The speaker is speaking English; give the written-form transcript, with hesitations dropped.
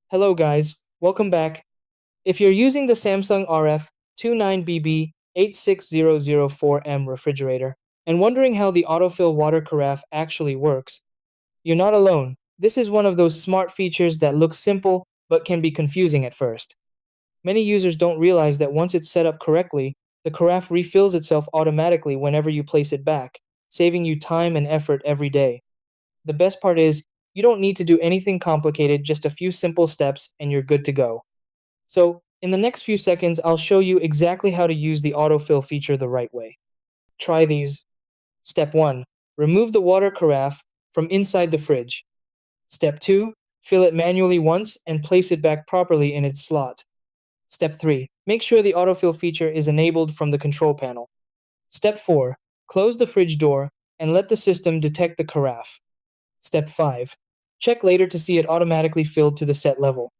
Hello guys, welcome back. If you're using the Samsung RF29BB86004M refrigerator and wondering how the autofill water carafe actually works, you're not alone. This is one of those smart features that looks simple but can be confusing at first. Many users don't realize that once it's set up correctly, the carafe refills itself automatically whenever you place it back, saving you time and effort every day. The best part is, you don't need to do anything complicated, just a few simple steps and you're good to go. So, in the next few seconds, I'll show you exactly how to use the autofill feature the right way. Try these. Step 1. Remove the water carafe from inside the fridge. Step 2. Fill it manually once and place it back properly in its slot. Step 3. Make sure the autofill feature is enabled from the control panel. Step 4. Close the fridge door and let the system detect the carafe. Step 5. Check later to see it automatically filled to the set level.